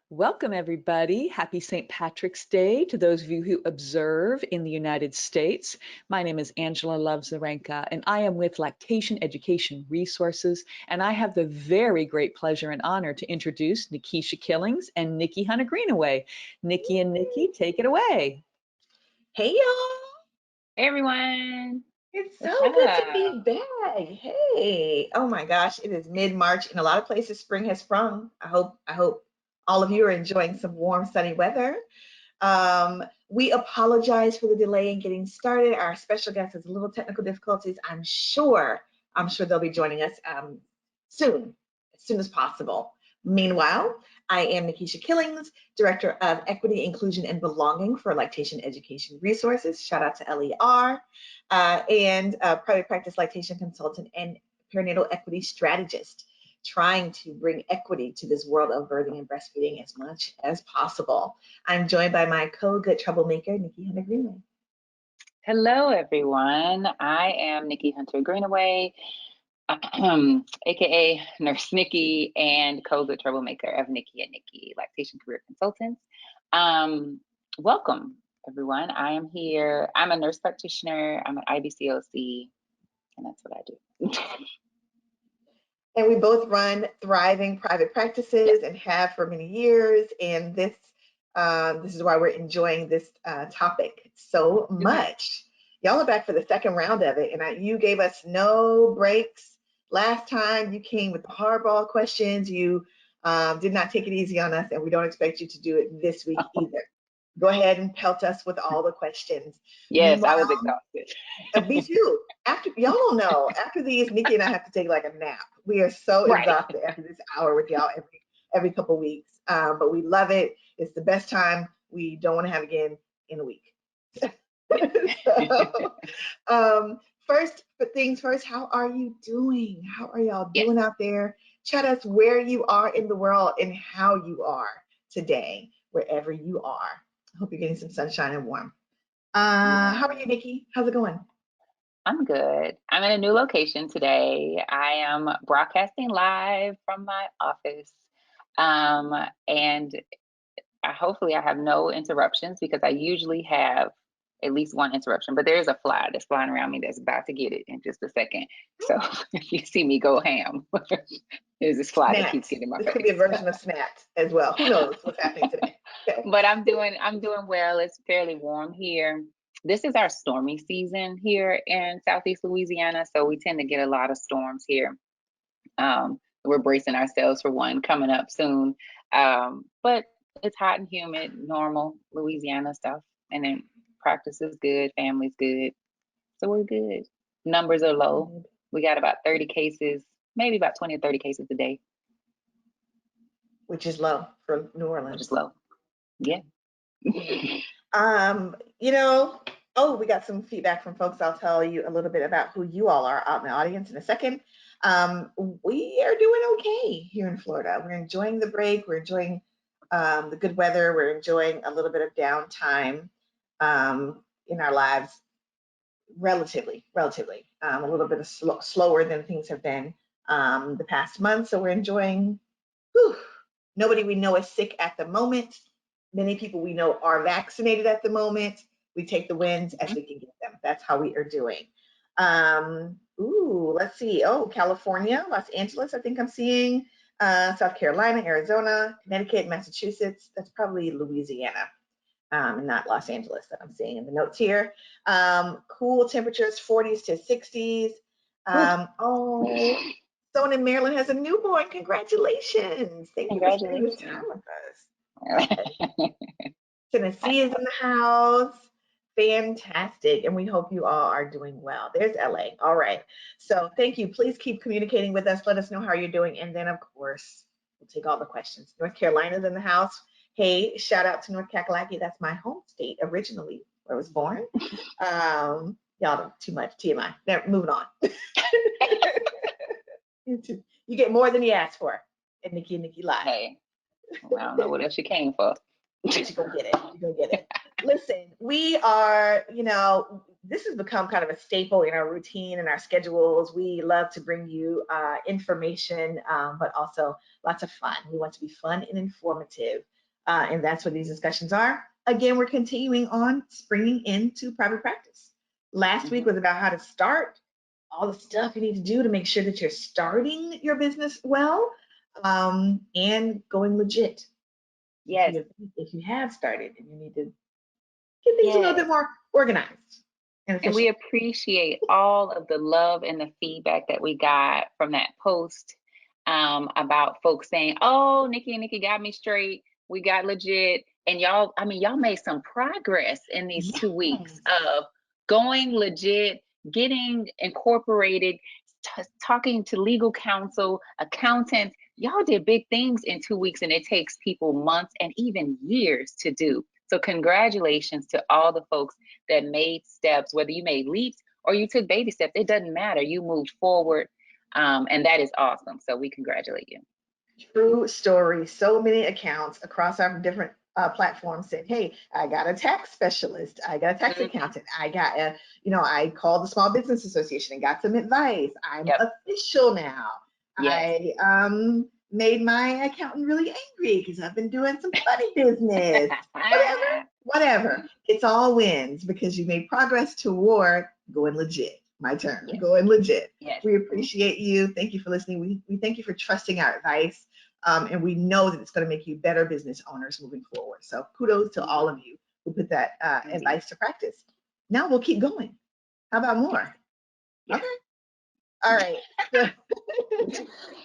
Welcome, everybody. Happy St. Patrick's Day to those of you who observe in the United States. My name is Angela Love-Zarenka, and I am with Lactation Education Resources, and I have the very great pleasure and honor to introduce Nikisha Killings and Nikki Hunter Greenaway. Nikki and Nikki, take it away. Hey y'all, Hey everyone, it's so what's good to up? be back. Hey, oh my gosh, it is mid-March. In a lot of places spring has sprung. I hope all of you are enjoying some warm, sunny weather. We apologize for the delay in getting started. Our special guest has a little technical difficulties. I'm sure they'll be joining us soon, as soon as possible. Meanwhile, I am Nikisha Killings, Director of Equity, Inclusion, and Belonging for Lactation Education Resources. Shout out to LER, and private practice lactation consultant and perinatal equity strategist, trying to bring equity to this world of birthing and breastfeeding as much as possible. I'm joined by my co-good troublemaker, Nikki Hunter Greenway. Hello everyone, I am Nikki Hunter Greenaway, aka Nurse Nikki and co-good troublemaker of Nikki and Nikki Lactation Career Consultants. Welcome everyone. I am here. I'm a nurse practitioner. I'm an IBCOC, and that's what I do. And we both run thriving private practices and have for many years. And this is why we're enjoying this topic so much. Y'all are back for the second round of it, and you gave us no breaks. Last time you came with the hardball questions. You did not take it easy on us, and we don't expect you to do it this week either. Go ahead and pelt us with all the questions. Yes, I was exhausted. Me too. After y'all don't know, after these, Nikki and I have to take like a nap. We are so exhausted after this hour with y'all every couple weeks. But we love it. It's the best time we don't want to have again in a week. So, first, but things first, how are you doing? How are y'all doing out there? Chat us where you are in the world and how you are today, wherever you are. I hope you're getting some sunshine and warm. How are you, Nikki? How's it going? I'm good. I'm in a new location today. I am broadcasting live from my office. And hopefully I have no interruptions because I usually have at least one interruption, but there is a fly that's flying around me that's about to get it in just a second. So if you see me go ham, there's this fly that keeps getting my face. This could be a version of snapped as well. Who knows what's happening today? Okay. But I'm doing well. It's fairly warm here. This is our stormy season here in Southeast Louisiana, so we tend to get a lot of storms here. We're bracing ourselves for one coming up soon. But it's hot and humid, normal Louisiana stuff. And then practice is good, family's good. So we're good. Numbers are low. We got about 30 cases, maybe about 20 or 30 cases a day. Which is low for New Orleans. Which is low. Yeah. We got some feedback from folks. I'll tell you a little bit about who you all are out in the audience in a second. We are doing okay here in Florida. We're enjoying the break. We're enjoying the good weather. We're enjoying a little bit of downtime in our lives, relatively, a little bit of slower than things have been the past month. So we're enjoying. Nobody we know is sick at the moment. Many people we know are vaccinated at the moment. We take the wins as we can get them. That's how we are doing. Let's see. Oh, California, Los Angeles, I think I'm seeing. South Carolina, Arizona, Connecticut, Massachusetts. That's probably Louisiana, and not Los Angeles that I'm seeing in the notes here. Cool temperatures, 40s to 60s. Someone in Maryland has a newborn. Congratulations. Thank you for spending this time with us. Tennessee is in the house. Fantastic. And we hope you all are doing well. There's LA. All right. So thank you. Please keep communicating with us. Let us know how you're doing. And then, of course, we'll take all the questions. North Carolina's in the house. Hey, shout out to North Kakalaki. That's my home state originally, where I was born. Y'all don't too much TMI. Now, moving on. You get more than you asked for at Nikki and Nikki Live. Hey, I don't know what else you came for. But you're gonna get it. Listen, we are, this has become kind of a staple in our routine and our schedules. We love to bring you information, but also lots of fun. We want to be fun and informative. And that's what these discussions are. Again, we're continuing on springing into private practice. Last week was about how to start, all the stuff you need to do to make sure that you're starting your business well, and going legit. Yes. If you have started and you need to get things a little bit more organized and efficient. And we appreciate all of the love and the feedback that we got from that post about folks saying, oh, Nikki got me straight. We got legit. And y'all, I mean, y'all made some progress in these 2 weeks of going legit, getting incorporated, talking to legal counsel, accountants. Y'all did big things in 2 weeks, and it takes people months and even years to do. So congratulations to all the folks that made steps, whether you made leaps or you took baby steps, it doesn't matter. You moved forward, and that is awesome. So we congratulate you. True story. So many accounts across our different platforms said, hey, I got a tax specialist. I got a tax accountant. I got a, I called the Small Business Association and got some advice. I'm official now. I made my accountant really angry because I've been doing some funny business. Whatever. It's all wins because you made progress toward going legit. My turn. Going legit. We appreciate you. Thank you for listening. We thank you for trusting our advice. And we know that it's going to make you better business owners moving forward. So kudos to all of you who put that advice to practice. Now we'll keep going. How about more? Okay. All right.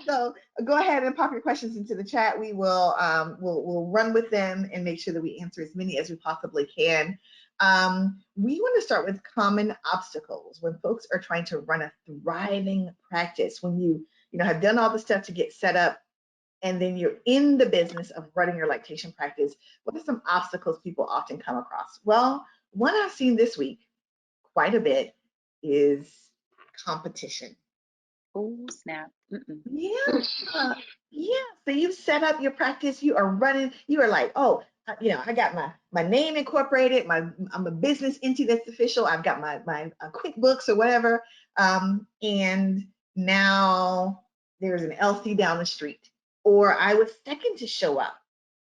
So go ahead and pop your questions into the chat. We will we'll run with them and make sure that we answer as many as we possibly can. We want to start with common obstacles when folks are trying to run a thriving practice. When you have done all the stuff to get set up, and then you're in the business of running your lactation practice, what are some obstacles people often come across? Well, one I've seen this week quite a bit is competition. Oh, snap. Yeah. So you've set up your practice, you are running, you are like, oh, I got my name incorporated, I'm a business entity that's official, I've got my QuickBooks or whatever, and now there's an LC down the street. Or I was second to show up,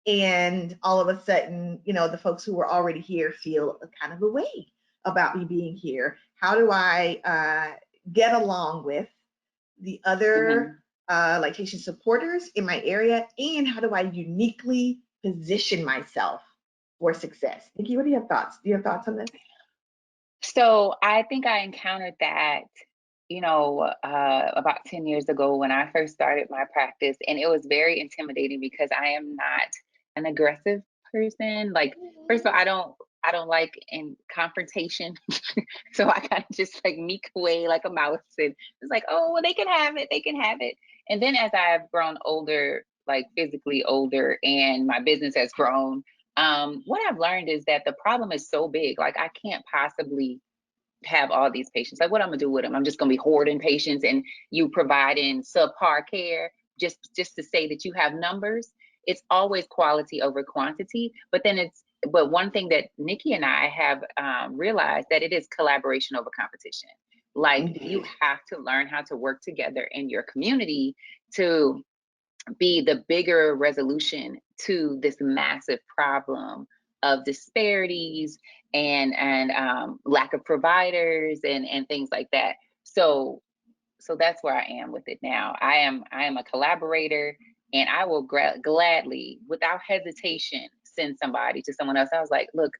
and all of a sudden, the folks who were already here feel kind of a way about me being here. How do I get along with the other lactation supporters in my area, and how do I uniquely position myself for success? Nikki, what do you have thoughts? Do you have thoughts on this? So I think I encountered that about 10 years ago when I first started my practice, and it was very intimidating because I am not an aggressive person. Like, first of all, I don't like in confrontation. So I kind of just like meek away like a mouse, and it's like, oh, well, they can have it. And then as I've grown older, like physically older, and my business has grown, what I've learned is that the problem is so big, like I can't possibly have all these patients. Like, what I'm gonna do with them? I'm just gonna be hoarding patients and you providing subpar care just to say that you have numbers. It's always quality over quantity. But one thing that Nikki and I have realized, that it is collaboration over competition. Like, you have to learn how to work together in your community to be the bigger resolution to this massive problem of disparities and lack of providers and things like that. So that's where I am with it now. I am a collaborator, and I will gladly, without hesitation, send somebody to someone else. I was like, look,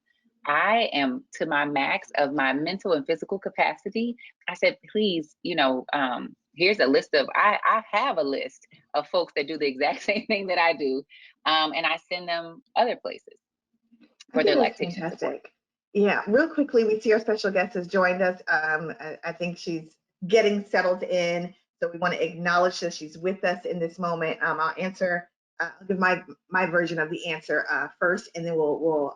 I am to my max of my mental and physical capacity. I said, please, here's a list of, I have a list of folks that do the exact same thing that I do. And I send them other places for their lactation support. Yeah, real quickly, we see our special guest has joined us. I think she's getting settled in, so we want to acknowledge that she's with us in this moment. I'll give my version of the answer first, and then we'll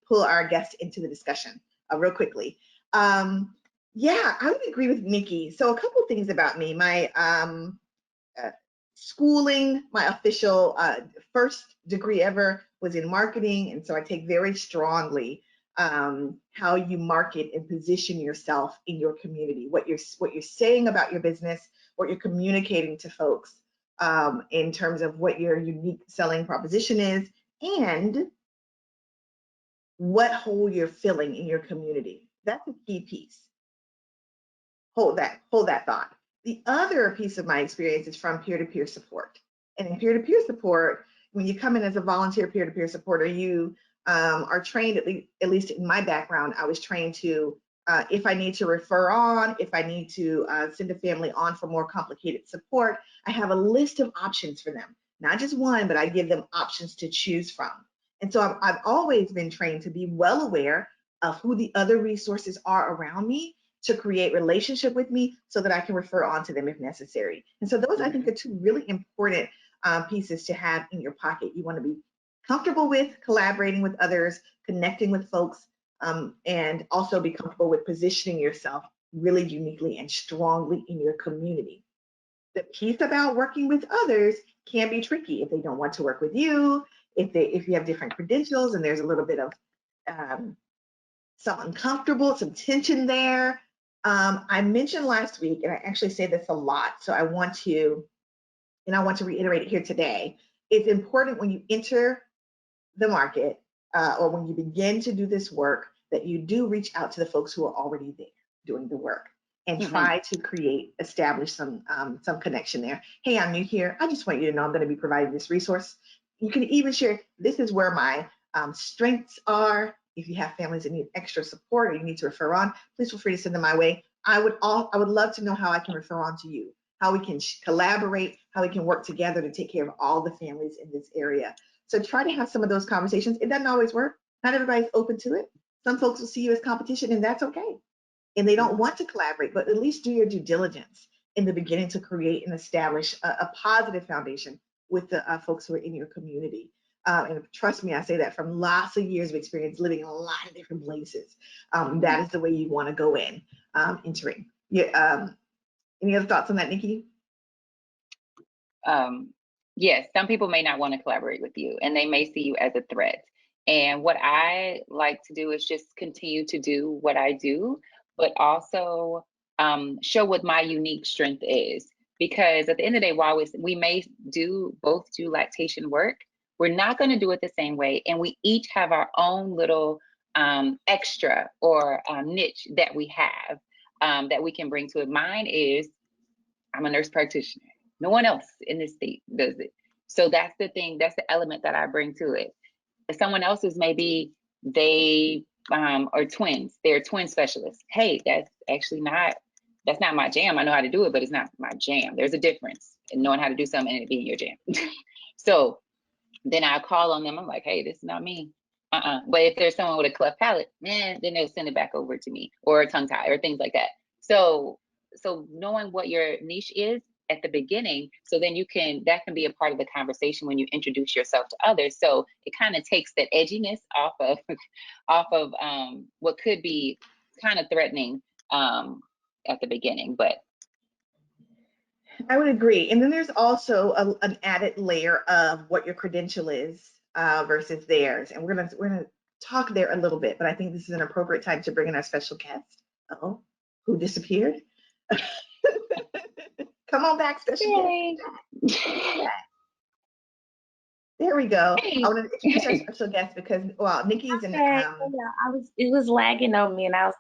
pull our guest into the discussion real quickly. Yeah, I would agree with Nikki. So a couple things about me. My schooling, my official first degree ever was in marketing, and so I take very strongly how you market and position yourself in your community, what you're saying about your business, what you're communicating to folks in terms of what your unique selling proposition is, and what hole you're filling in your community. That's a key piece. Hold that thought. The other piece of my experience is from peer-to-peer support. And in peer-to-peer support, when you come in as a volunteer peer-to-peer supporter, you are trained, at least in my background, I was trained to, if I need to refer on, if I need to send a family on for more complicated support, I have a list of options for them. Not just one, but I give them options to choose from. And so I've always been trained to be well aware of who the other resources are around me, to create relationship with me so that I can refer on to them if necessary. And so those, I think, are two really important pieces to have in your pocket. You want to be comfortable with collaborating with others, connecting with folks, and also be comfortable with positioning yourself really uniquely and strongly in your community. The piece about working with others can be tricky if they don't want to work with you, if you have different credentials and there's a little bit of some uncomfortable, some tension there. I mentioned last week, and I actually say this a lot, so I want to reiterate it here today. It's important when you enter the market or when you begin to do this work that you do reach out to the folks who are already there doing the work and try to establish some connection there. Hey, I'm new here. I just want you to know I'm going to be providing this resource. You can even share, this is where my strengths are. If you have families that need extra support or you need to refer on, please feel free to send them my way. I would love to know how I can refer on to you, how we can collaborate, how we can work together to take care of all the families in this area. So try to have some of those conversations. It doesn't always work. Not everybody's open to it. Some folks will see you as competition, and that's okay. And they don't want to collaborate, but at least do your due diligence in the beginning to create and establish a positive foundation with the folks who are in your community. And trust me, I say that from lots of years of experience living in a lot of different places. That is the way you want to go in entering. Yeah. Any other thoughts on that, Nikki? Yes, some people may not want to collaborate with you and they may see you as a threat. And what I like to do is just continue to do what I do, but also show what my unique strength is. Because at the end of the day, while we may both do lactation work, we're not going to do it the same way. And we each have our own little extra or niche that we have that we can bring to it. Mine is, I'm a nurse practitioner. No one else in this state does it. So that's the thing, that's the element that I bring to it. If someone else's, maybe they are twins, they're twin specialists. Hey, that's not my jam. I know how to do it, but it's not my jam. There's a difference in knowing how to do something and it being your jam. So then I call on them. I'm like, hey, this is not me. But if there's someone with a cleft palate, then they'll send it back over to me, or a tongue tie or things like that. So knowing what your niche is at the beginning, so then that can be a part of the conversation when you introduce yourself to others. So it kind of takes that edginess off of what could be kind of threatening at the beginning. But I would agree. And then there's also an added layer of what your credential is versus theirs. And we're gonna talk there a little bit, but I think this is an appropriate time to bring in our special guest. Who disappeared? Come on back, special guest. There we go. hey. I want to introduce our special guest because, well, Nikki's in. It was lagging on me, and I was.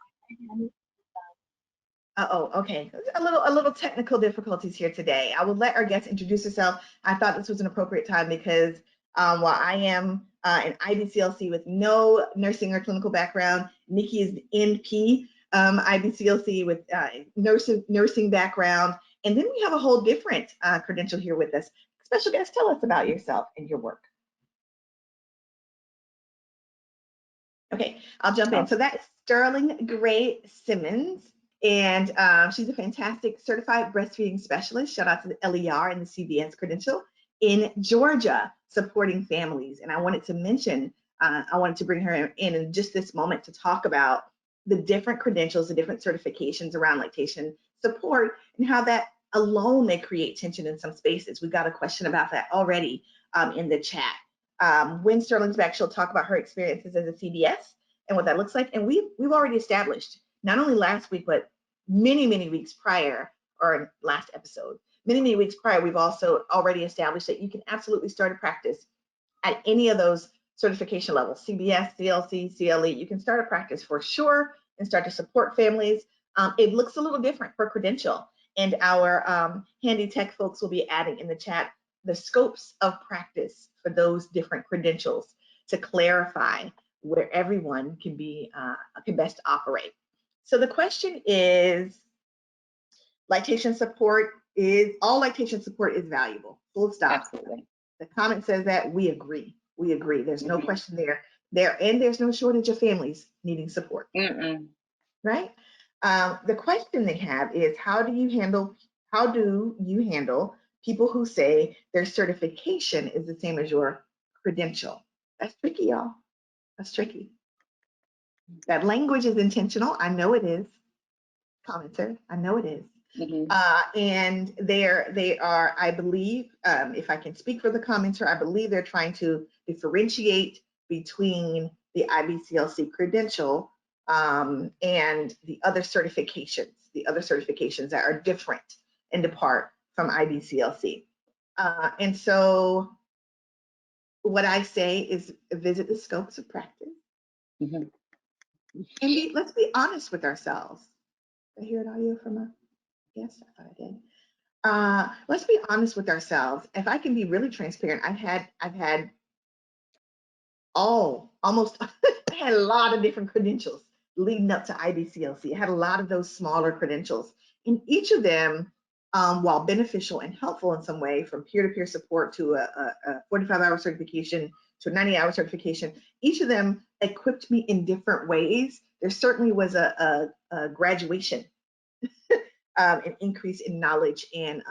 Okay. A little technical difficulties here today. I will let our guest introduce herself. I thought this was an appropriate time because while I am an IBCLC with no nursing or clinical background, Nikki is the NP IBCLC with nursing background, and then we have a whole different credential here with us. Special guest, tell us about yourself and your work. Okay, I'll jump in. So that is Sterling Gray Simmons. And she's a fantastic certified breastfeeding specialist. Shout out to the LER and the CBS credential in Georgia, supporting families. And I wanted to mention, I wanted to bring her in just this moment to talk about the different credentials, the different certifications around lactation support, and how that alone may create tension in some spaces. We got a question about that already in the chat. When Sterling's back, she'll talk about her experiences as a CBS and what that looks like. And we've already established, not only last week, but many weeks prior, or last episode, many weeks prior, we've also already established that you can absolutely start a practice at any of those certification levels, CBS, CLC, CLE. You can start a practice for sure and start to support families. It looks a little different for Credential, and our handy tech folks will be adding in the chat the scopes of practice for those different credentials to clarify where everyone can best operate. So the question is, lactation support is valuable. Full stop. Absolutely. The comment says that we agree. We agree. There's no question there. And there's no shortage of families needing support. Right? The question they have is, how do you handle people who say their certification is the same as your credential? That's tricky, y'all. That's tricky. That language is intentional. I know it is. Commenter, I know it is. And they are, I believe, if I can speak for the commenter, I believe they're trying to differentiate between the IBCLC credential and the other certifications that are different and depart from IBCLC. And so what I say is visit the scopes of practice. And let's be honest with ourselves. Did I hear an audio from a guest? I thought I did. Let's be honest with ourselves. If I can be really transparent, I've had almost I had a lot of different credentials leading up to IBCLC. I had a lot of those smaller credentials, and each of them, while beneficial and helpful in some way, from peer-to-peer support to a 45-hour certification to a 90-hour certification, each of them equipped me in different ways. There certainly was a graduation, an increase in knowledge and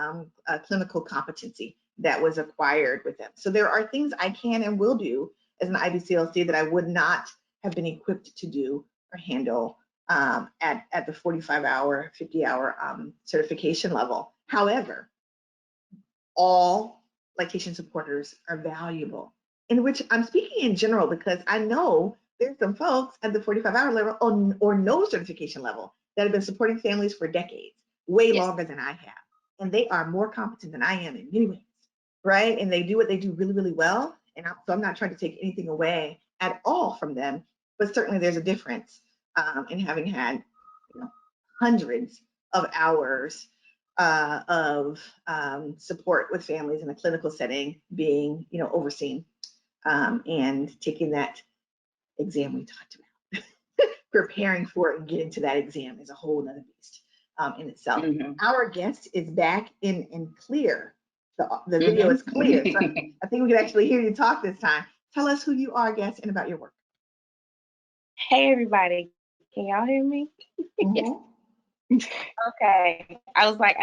clinical competency that was acquired with them. So there are things I can and will do as an IBCLC that I would not have been equipped to do or handle at the 45-hour, 50-hour certification level. However, all lactation supporters are valuable, in which I'm speaking in general because I know there's some folks at the 45-hour level or no certification level that have been supporting families for decades, way longer than I have. And they are more competent than I am in many ways, right? And they do what they do really, really well. And so I'm not trying to take anything away at all from them, but certainly there's a difference in having had hundreds of hours of support with families in a clinical setting, being overseen and taking that exam we talked about. Preparing for it and getting to that exam is a whole other beast in itself. Our guest is back in clear. The video is clear. So I think we can actually hear you talk this time. Tell us who you are, guest, and about your work. Hey, everybody. Can y'all hear me? Okay. I was like,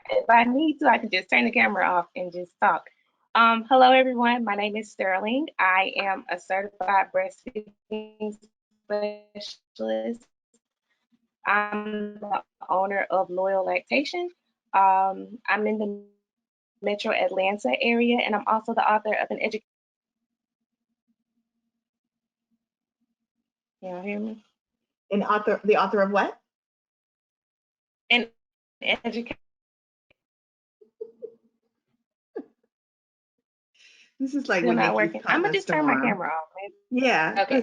if I need to, I can just turn the camera off and just talk. Hello, everyone. My name is Sterling. I am a certified breastfeeding specialist. I'm the owner of Loyal Lactation. I'm in the Metro Atlanta area, and I'm also the author of an education. Can y'all hear me? The author of what? An education. This is like Still when not Nikki's working. I'm gonna just turn my camera off. Maybe. Yeah. Okay.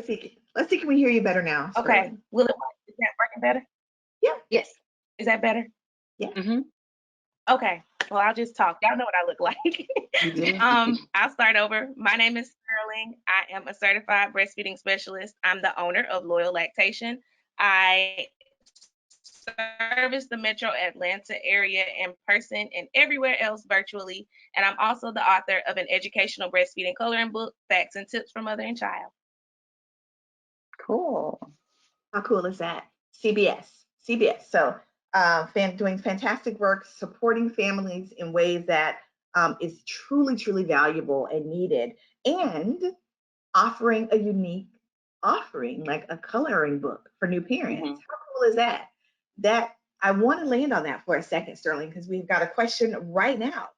Let's see. Can we hear you better now? Okay. Sterling? Will it work? Is that working better? Yeah. Yes. Is that better? Yeah. Okay. Well, I'll just talk. Y'all know what I look like. You do. I'll start over. My name is Sterling. I am a certified breastfeeding specialist. I'm the owner of Loyal Lactation. I service the Metro Atlanta area in person and everywhere else virtually. And I'm also the author of an educational breastfeeding coloring book, Facts and Tips for Mother and Child. Cool. How cool is that? CBS. So doing fantastic work, supporting families in ways that is truly, truly valuable and needed, and offering a unique offering like a coloring book for new parents. How cool is that? That I want to land on that for a second, Sterling, because we've got a question right now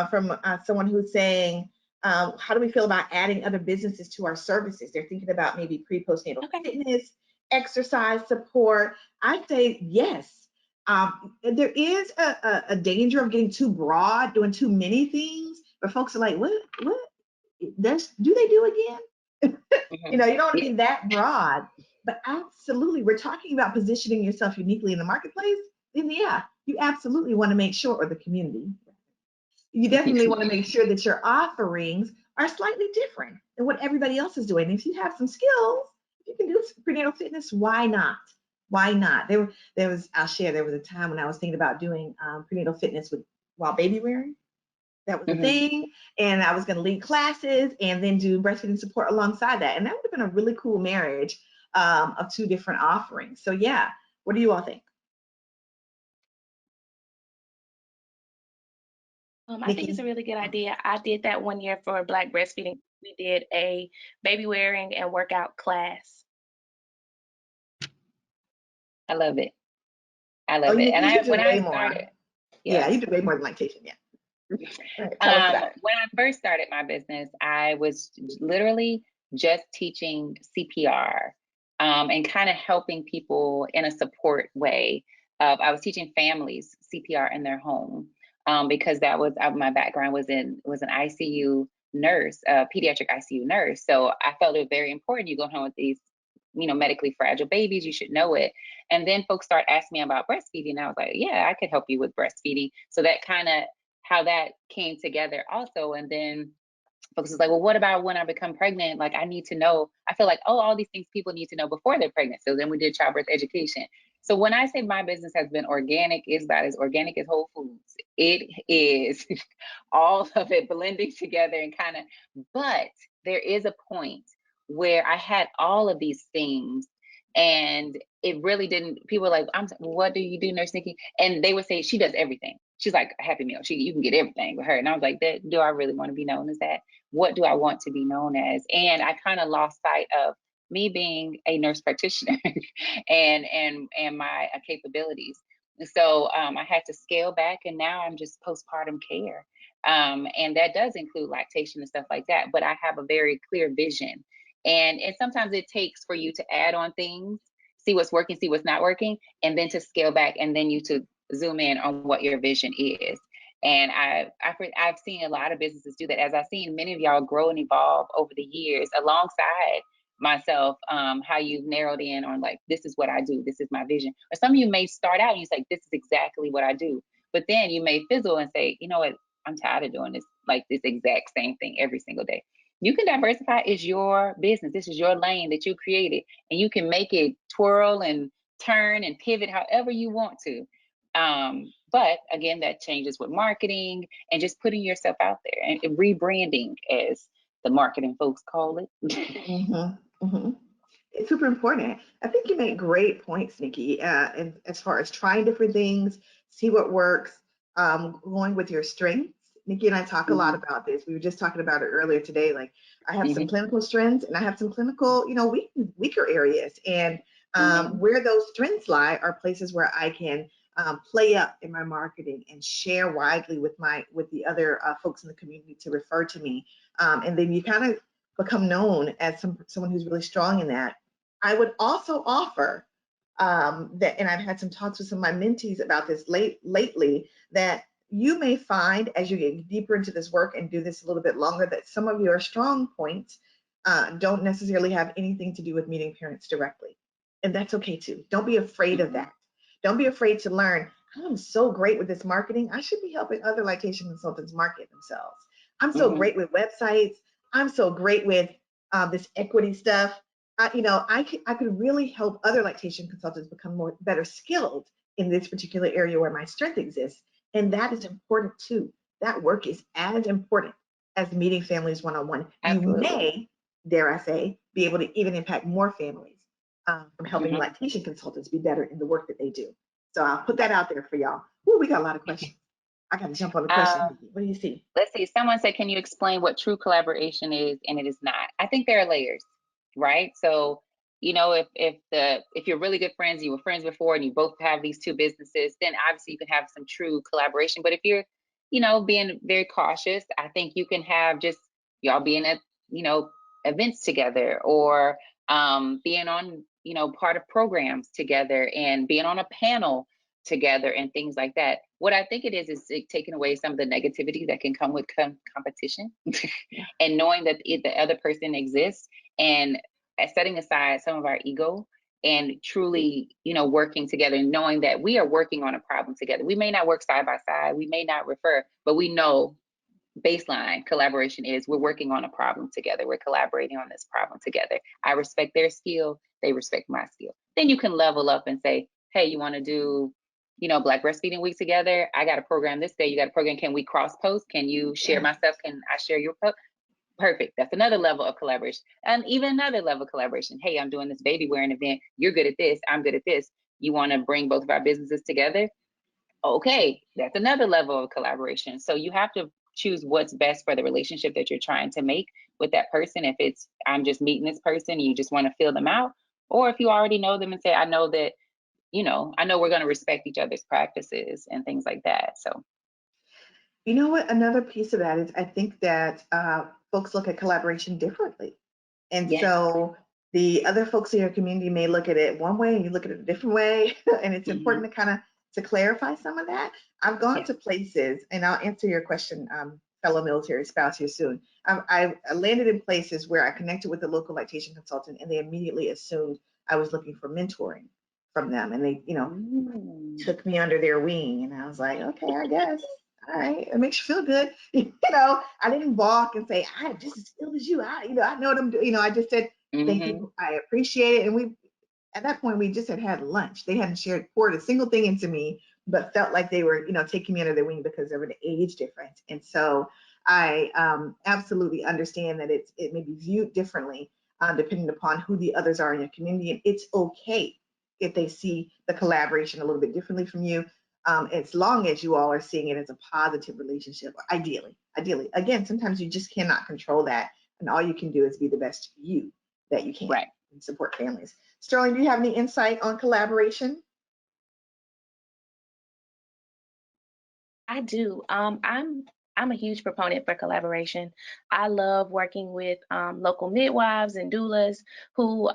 from someone who's saying, how do we feel about adding other businesses to our services? They're thinking about maybe pre-postnatal fitness, exercise support. I say yes. There is a danger of getting too broad, doing too many things, but folks are like, what? do they do again? You Mhm. know, you don't want to Yeah. be that broad, but absolutely, we're talking about positioning yourself uniquely in the marketplace. Then yeah, you absolutely want to make sure, or the community, you definitely want to make sure that your offerings are slightly different than what everybody else is doing. If you have some skills, if you can do prenatal fitness, why not? Why not? There was, I'll share, there was a time when I was thinking about doing prenatal fitness with while baby wearing. That was a Mhm. thing. And I was going to lead classes and then do breastfeeding support alongside that. And that would have been a really cool marriage of two different offerings. So yeah, what do you all think? I think it's a Nikki? really good idea. I did that one year for Black Breastfeeding. We did a baby wearing and workout class. I love it. I Oh, love it. Nikki, And you do when I way more. started, Yeah, yes. you do way more than lactation. Yeah. All right, tell us about it. When I first started my business, I was literally just teaching CPR, and kind of helping people in a support way. I was teaching families CPR in their home, because that was my background was an ICU nurse, pediatric ICU nurse. So I felt it was very important. You go home with these, medically fragile babies, you should know it. And then folks start asking me about breastfeeding. I was like, yeah, I could help you with breastfeeding. So that kind of how that came together also. And then folks was like, well, what about when I become pregnant? Like, I need to know. I feel like, oh, all these things people need to know before they're pregnant. So then we did childbirth education. So when I say my business has been organic, it's about as organic as Whole Foods. It is all of it blending together and kind of, but there is a point where I had all of these things and it really didn't, people were like, what do you do, Nurse Nikki? And they would say, she does everything. She's like a Happy Meal. You can get everything with her. And I was like, do I really want to be known as that? What do I want to be known as? And I kind of lost sight of me being a nurse practitioner and my capabilities. So I had to scale back, and now I'm just postpartum care. And that does include lactation and stuff like that. But I have a very clear vision. And sometimes it takes for you to add on things, see what's working, see what's not working, and then to scale back, and then you to zoom in on what your vision is. And I've seen a lot of businesses do that, as I've seen many of y'all grow and evolve over the years alongside myself, how you've narrowed in on like, this is what I do, this is my vision. Or some of you may start out and you say, this is exactly what I do. But then you may fizzle and say, you know what, I'm tired of doing this, like this exact same thing every single day. You can diversify. It's your business. This is your lane that you created, and you can make it twirl and turn and pivot however you want to. But again, that changes with marketing and just putting yourself out there and rebranding, as the marketing folks call it. Mm-hmm, mm-hmm. It's super important. I think you make great points, Nikki, and as far as trying different things, see what works, going with your strengths. Nikki and I talk a lot Mhm, about this. We were just talking about it earlier today. Like, I have some mhm, clinical strengths and I have some clinical, weaker areas. And mhm, where those strengths lie are places where I can play up in my marketing and share widely with the other folks in the community to refer to me. And then you kind of become known as someone who's really strong in that. I would also offer that, and I've had some talks with some of my mentees about this lately, that you may find as you get deeper into this work and do this a little bit longer, that some of your strong points don't necessarily have anything to do with meeting parents directly. And that's okay too. Don't be afraid of mhm, that. Don't be afraid to learn. I'm so great with this marketing. I should be helping other lactation consultants market themselves. I'm so mhm, great with websites. I'm so great with this equity stuff. I could really help other lactation consultants become better skilled in this particular area where my strength exists. And that is important too. That work is as important as meeting families one-on-one. You absolutely. may, dare I say, be able to even impact more families from helping Mhm. lactation consultants be better in the work that they do. So I'll put that out there for y'all. Ooh, we got a lot of questions. I got to jump on the questions. Um, What do you see? let's see. Someone said, can you explain what true collaboration is? And it is not. I think there are layers, right? So, if you're really good friends, you were friends before, and you both have these two businesses, then obviously you can have some true collaboration. But if you're, being very cautious, I think you can have just y'all being at, events together, or being on, part of programs together, and being on a panel together and things like that. What I think it is taking away some of the negativity that can come with competition and knowing that the other person exists, and setting aside some of our ego and truly, working together and knowing that we are working on a problem together. We may not work side by side, we may not refer, but we know baseline collaboration is we're working on a problem together. We're collaborating on this problem together. I respect their skill, they respect my skill. Then you can level up and say, hey, you want to do, Black Breastfeeding Week together? I got a program this day, you got a program. Can we cross post? Can you share my stuff? Can I share your post? Perfect. That's another level of collaboration. And even another level of collaboration. Hey, I'm doing this baby wearing event. You're good at this. I'm good at this. You want to bring both of our businesses together? Okay, that's another level of collaboration. So you have to choose what's best for the relationship that you're trying to make with that person. If it's, I'm just meeting this person and you just want to fill them out, or if you already know them and say, I know that, I know we're going to respect each other's practices and things like that. So, You know what? Another piece of that is I think that folks look at collaboration differently. And yes. so the other folks in your community may look at it one way and you look at it a different way. And it's important to kind of to clarify some of that. I've gone to places, and I'll answer your question, fellow military spouse, here soon. I landed in places where I connected with a local lactation consultant, and they immediately assumed I was looking for mentoring from them. And they, took me under their wing. And I was like, okay, I guess. All right, it makes you feel good. I didn't balk and say, I'm just as skilled as you. I know what I'm doing. I just said, thank you. I appreciate it. And at that point, we just had lunch. They hadn't poured a single thing into me, but felt like they were, taking me under their wing because of an age difference. And so I absolutely understand that it may be viewed differently depending upon who the others are in your community. And it's okay if they see the collaboration a little bit differently from you. As long as you all are seeing it as a positive relationship, ideally. Again, sometimes you just cannot control that, and all you can do is be the best you that you can, right, and support families. Sterling, do you have any insight on collaboration? I do. I'm a huge proponent for collaboration. I love working with local midwives and doulas who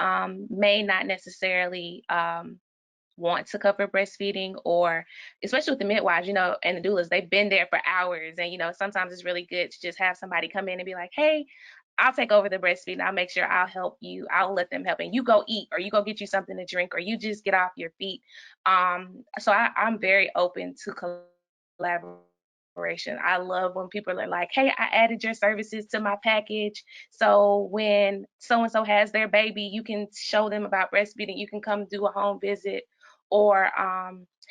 may not necessarily want to cover breastfeeding, or especially with the midwives, and the doulas, they've been there for hours. And, sometimes it's really good to just have somebody come in and be like, hey, I'll take over the breastfeeding. I'll make sure I'll help you. I'll let them help. And you go eat, or you go get you something to drink, or you just get off your feet. So I'm very open to collaboration. I love when people are like, hey, I added your services to my package. So when so-and-so has their baby, you can show them about breastfeeding. You can come do a home visit. Or,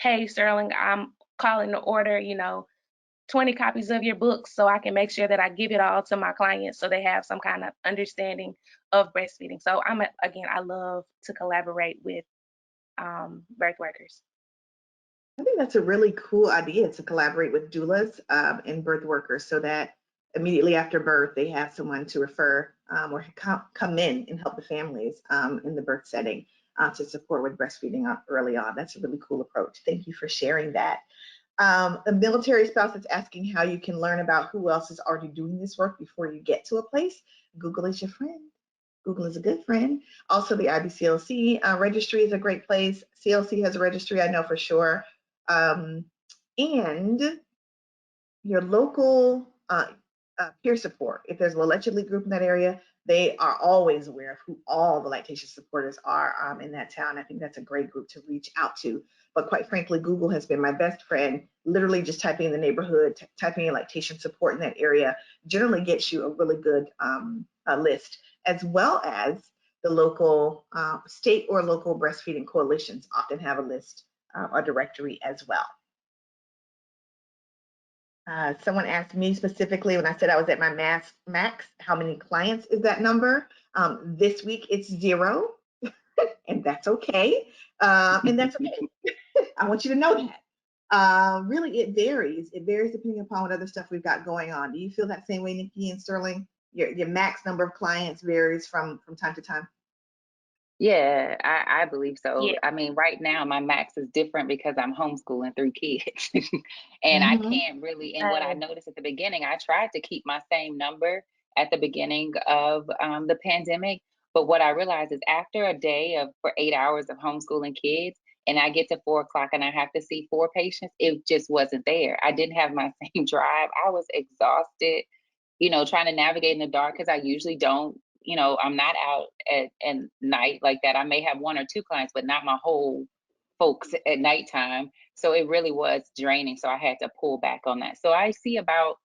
hey, Sterling, I'm calling to order, 20 copies of your book so I can make sure that I give it all to my clients so they have some kind of understanding of breastfeeding. So I love to collaborate with birth workers. I think that's a really cool idea, to collaborate with doulas and birth workers, so that immediately after birth, they have someone to refer or come in and help the families in the birth setting to support with breastfeeding early on. That's a really cool approach. Thank you for sharing that. A military spouse is asking how you can learn about who else is already doing this work before you get to a place. Google is your friend. Google is a good friend. Also, the IBCLC registry is a great place. CLC has a registry, I know for sure. And your local peer support. If there's a allegedly group in that area, they are always aware of who all the lactation supporters are in that town. I think that's a great group to reach out to. But quite frankly, Google has been my best friend. Literally just typing in the neighborhood, typing in lactation support in that area generally gets you a really good list, as well as the local state or local breastfeeding coalitions often have a list, a directory as well. Someone asked me specifically when I said I was at my max, how many clients is that number? This week it's 0, and that's okay. And that's okay. I want you to know that. Really, it varies. It varies depending upon what other stuff we've got going on. Do you feel that same way, Nikki and Sterling? Your max number of clients varies from time to time? Yeah, I believe so. Yeah. I mean, right now my max is different because I'm homeschooling 3 kids. And I can't really, and what I noticed at the beginning, I tried to keep my same number at the beginning of the pandemic. But what I realized is after a day for 8 hours of homeschooling kids, and I get to 4 o'clock and I have to see 4 patients, it just wasn't there. I didn't have my same drive. I was exhausted, trying to navigate in the dark, because I usually don't, I'm not out at night like that. I may have 1 or 2 clients, but not my whole folks at nighttime. So it really was draining. So I had to pull back on that. So I see about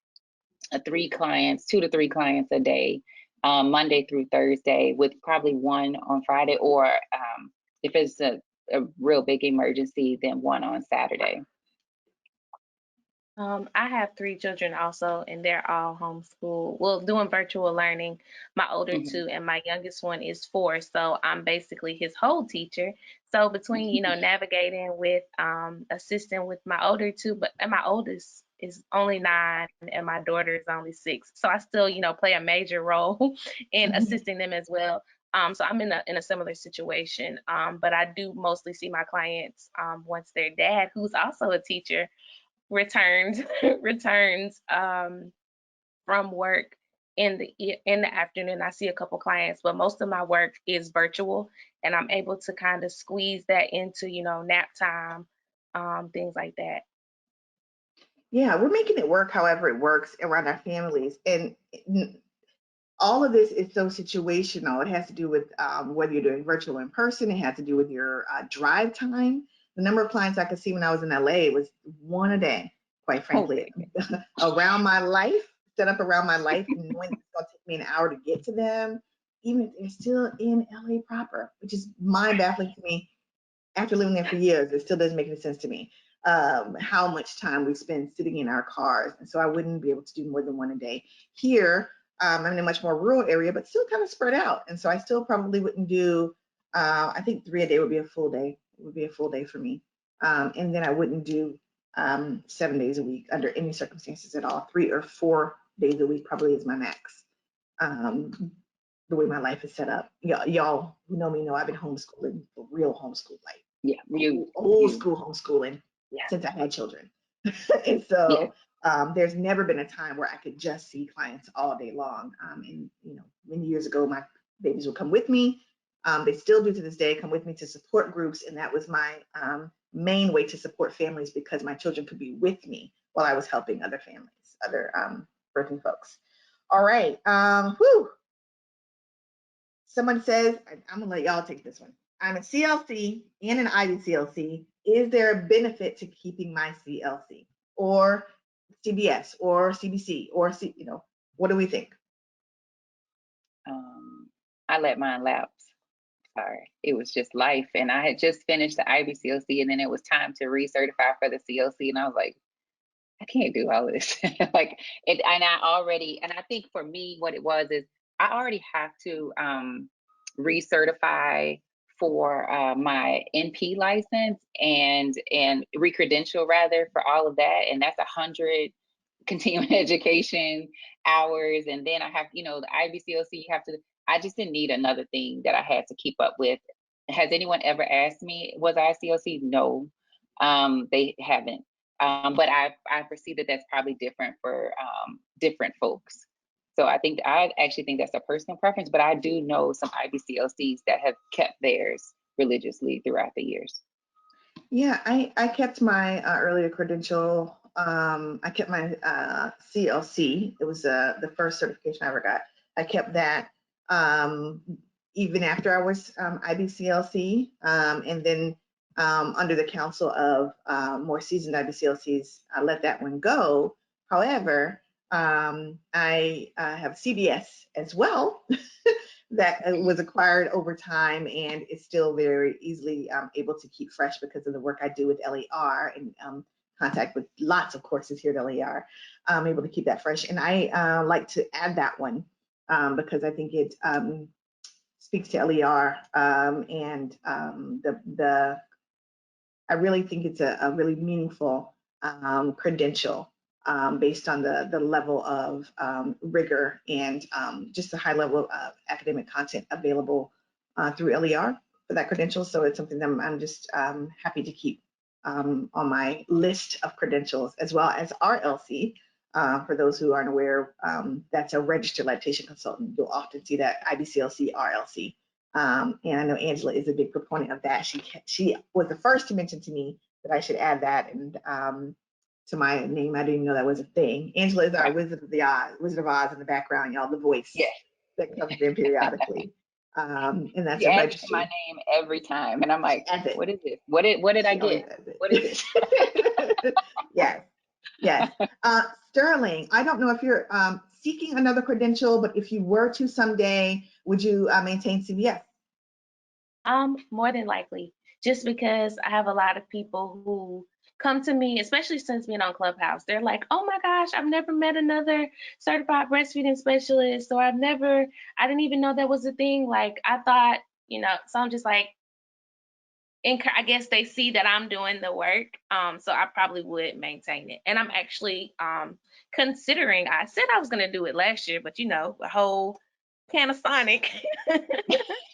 2 to 3 clients a day, Monday through Thursday, with probably 1 on Friday, or if it's a real big emergency, then 1 on Saturday. I have 3 children also, and they're all homeschooled. Well, doing virtual learning. My older 2 and my youngest one is 4. So I'm basically his whole teacher. So between, navigating with assisting with my older 2, and my oldest is only 9 and my daughter is only 6. So I still, play a major role in assisting them as well. So I'm in a similar situation. But I do mostly see my clients once their dad, who's also a teacher, returns from work in the afternoon. I see a couple clients, but most of my work is virtual, and I'm able to kind of squeeze that into nap time, things like that. Yeah, we're making it work however it works around our families, and all of this is so situational. It has to do with whether you're doing virtual or in person. It has to do with your drive time. The number of clients I could see when I was in LA was 1 a day, quite frankly. Around my life, set up around my life, and knowing it's going to take me an hour to get to them, even if they're still in LA proper, which is mind-baffling to me. After living there for years, it still doesn't make any sense to me how much time we spend sitting in our cars. And so I wouldn't be able to do more than 1 a day. Here, I'm in a much more rural area, but still kind of spread out. And so I still probably wouldn't do, I think 3 a day would be a full day. It would be a full day for me. And then I wouldn't do 7 days a week under any circumstances at all. 3 or 4 days a week probably is my max. The way my life is set up. Y'all who know me know I've been homeschooling, for real homeschool, like old school homeschooling since I had children. And so there's never been a time where I could just see clients all day long. And many years ago, my babies would come with me. They still do to this day, come with me to support groups, and that was my main way to support families, because my children could be with me while I was helping other families, other birthing folks. All right. Someone says, I'm gonna let y'all take this one. I'm a CLC and an IBCLC. Is there a benefit to keeping my CLC or CBS or CBC or what do we think? I let mine lapse. Sorry, it was just life, and I had just finished the IBCLC, and then it was time to recertify for the CLC, and I was like, I can't do all this. Like it, and I think for me, what it was is I already have to recertify for my NP license and recredential rather for all of that, and that's 100 continuing education hours, and then I have the IBCLC. You have to. I just didn't need another thing that I had to keep up with. Has anyone ever asked me, was I CLC? No, they haven't. But I foresee that that's probably different for different folks. So I actually think that's a personal preference, but I do know some IBCLCs that have kept theirs religiously throughout the years. Yeah, I kept my earlier credential. I kept my CLC. It was the first certification I ever got. I kept that even after I was IBCLC, and then under the counsel of more seasoned IBCLCs, I let that one go. However, I have CBS as well that was acquired over time and is still very easily able to keep fresh because of the work I do with LER and contact with lots of courses here at LER. I'm able to keep that fresh. And I like to add that one because I think it speaks to LER and I really think it's a really meaningful credential based on the level of rigor and just the high level of academic content available through LER for that credential. So it's something that I'm just happy to keep on my list of credentials, as well as RLC. For those who aren't aware, that's a registered lactation consultant. You'll often see that IBCLC, RLC And I know Angela is a big proponent of that. She was the first to mention to me that I should add that and to my name. I didn't even know that was a thing. Angela is our Wizard of Oz in the background, y'all, the voice that comes in periodically. And that's she a adds registry. my name every time, and I'm like, what is it? What did I get? What is it? Yes. Sterling, I don't know if you're seeking another credential, but if you were to someday, would you maintain CBS? More than likely, just because I have a lot of people who come to me, especially since being on Clubhouse. They're like, "Oh my gosh, I've never met another certified breastfeeding specialist, or I didn't even know that was a thing. Like, I thought, so I'm just like, I guess they see that I'm doing the work. So I probably would maintain it. And I'm actually considering, I said I was going to do it last year, but the whole Panasonic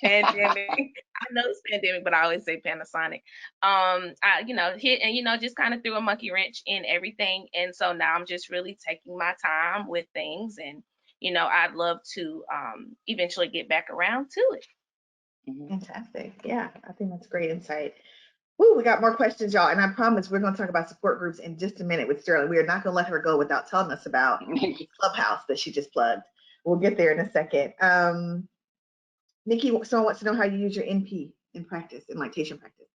pandemic. I know it's pandemic, but I always say Panasonic. Hit and just kind of threw a monkey wrench in everything. And so now I'm just really taking my time with things, and I'd love to eventually get back around to it. Fantastic. Yeah, I think that's great insight. Woo, we got more questions, y'all. And I promise we're going to talk about support groups in just a minute with Sterling. We are not going to let her go without telling us about the Clubhouse that she just plugged. We'll get there in a second. Nikki, someone wants to know how you use your NP in practice, in lactation practice.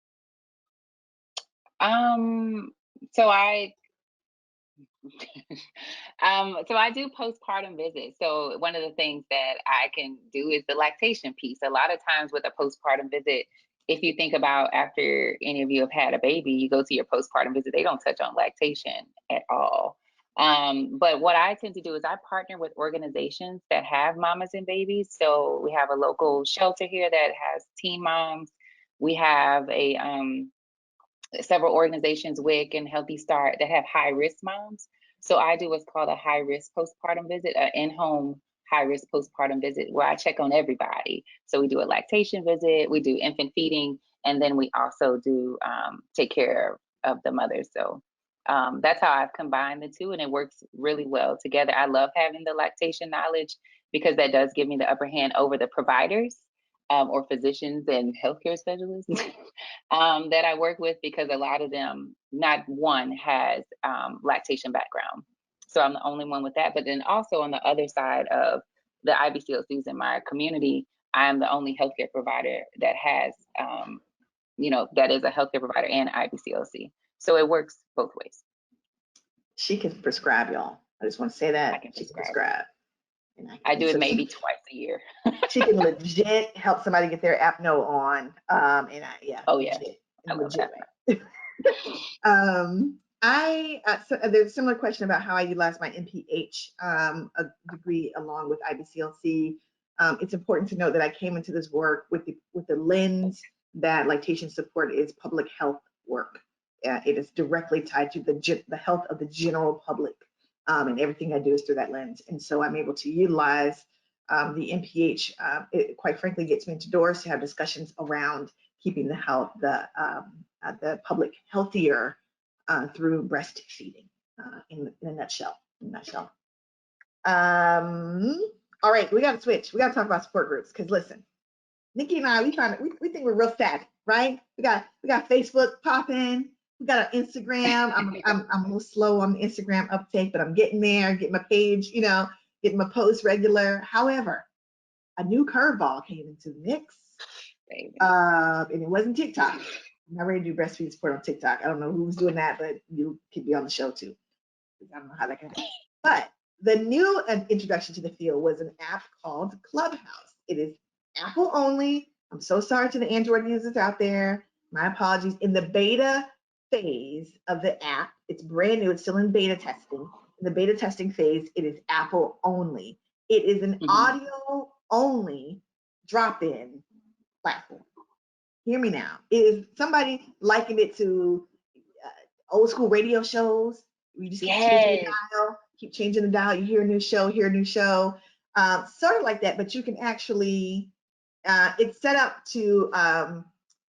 So I do postpartum visits. So one of the things that I can do is the lactation piece. A lot of times with a postpartum visit, if you think about after any of you have had a baby, you go to your postpartum visit, they don't touch on lactation at all. But what I tend to do is I partner with organizations that have mamas and babies. So we have a local shelter here that has teen moms. We have several organizations, WIC and Healthy Start, that have high-risk moms. So I do what's called a high-risk postpartum visit, an in-home high-risk postpartum visit, where I check on everybody. So we do a lactation visit, we do infant feeding, and then we also do take care of the mothers. So that's how I've combined the two, and it works really well together. I love having the lactation knowledge because that does give me the upper hand over the providers or physicians and healthcare specialists that I work with, because a lot of them, not one has lactation background. So I'm the only one with that. But then also on the other side of the IBCLCs in my community, I'm the only healthcare provider that has, that is a healthcare provider and IBCLC. So it works both ways. She can prescribe, y'all. I just want to say that. She can prescribe. I do it maybe twice a year. She can legit help somebody get their apno on. Legit way. There's a similar question about how I utilize my MPH a degree along with IBCLC. It's important to note that I came into this work with the lens that lactation support is public health work. It is directly tied to the health of the general public, and everything I do is through that lens. And so I'm able to utilize the MPH. It quite frankly gets me into doors to have discussions around keeping the public healthier through breastfeeding, in a nutshell. All right, we got to switch. We got to talk about support groups, because listen, Nikki and I, we think we're real savvy, right? We got Facebook popping. We got our Instagram. I'm a little slow on the Instagram uptake, but I'm getting there. Getting my page, getting my posts regular. However, a new curveball came into the mix, and it wasn't TikTok. I'm not ready to do breastfeeding support on TikTok. I don't know who's doing that, but you could be on the show too. I don't know how that can happen. But the new introduction to the field was an app called Clubhouse. It is Apple only. I'm so sorry to the Android users out there. My apologies. In the beta phase of the app, it's brand new. It's still in beta testing. In the beta testing phase, it is Apple only. It is an audio only drop-in platform. Hear me now. It is, somebody likened it to old school radio shows. You just keep changing the dial. You hear a new show, sort of like that. But you can actually, it's set up to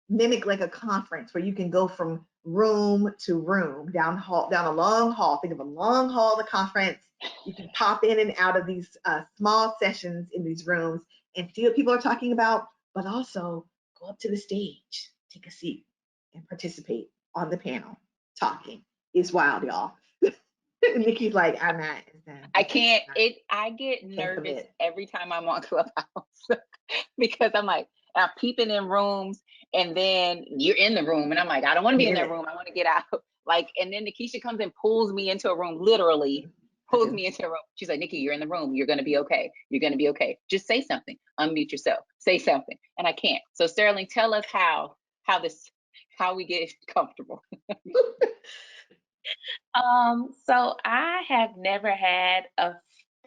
mimic like a conference where you can go from room to room, down a long hall. Think of a long hall of the conference. You can pop in and out of these small sessions in these rooms and see what people are talking about but also go up to the stage, take a seat, and participate on the panel. Talking is wild, y'all. Nikki's like, I'm not. I can't. I get Can't nervous commit. every time I'm on Clubhouse because I'm like, I'm peeping in rooms, and then you're in the room, and I'm like, I don't want to be in that room. I want to get out. Like, and then Nikisha comes and pulls me into a room, literally pulls me into a room. She's like, Nikki, you're in the room. You're gonna be okay. You're gonna be okay. Just say something. Unmute yourself. Say something. And I can't. So Sterling, tell us how we get comfortable. So I have never had a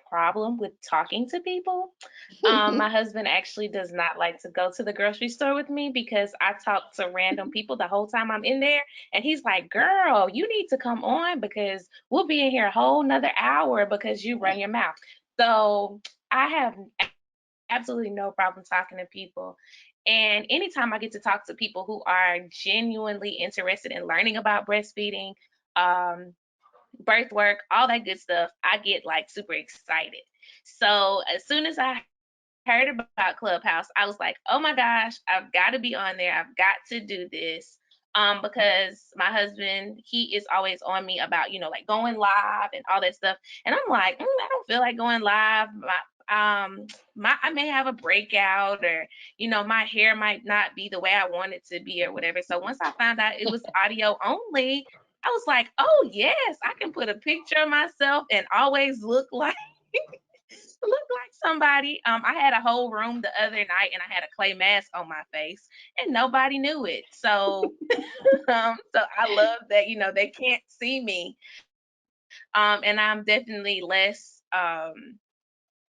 problem with talking to people. My husband actually does not like to go to the grocery store with me because I talk to random people the whole time I'm in there. And he's like, girl, you need to come on because we'll be in here a whole nother hour because you run your mouth. So I have absolutely no problem talking to people. And anytime I get to talk to people who are genuinely interested in learning about breastfeeding, um, birth work, all that good stuff, I get like super excited. So as soon as I heard about Clubhouse, I was like, oh my gosh, I've got to be on there. I've got to do this. Because my husband, he is always on me about, like going live and all that stuff. And I'm like, I don't feel like going live. I may have a breakout, or my hair might not be the way I want it to be or whatever. So once I found out it was audio only, I was like, oh yes, I can put a picture of myself and always look like somebody. I had a whole room the other night and I had a clay mask on my face and nobody knew it. So so I love that, they can't see me. And I'm definitely less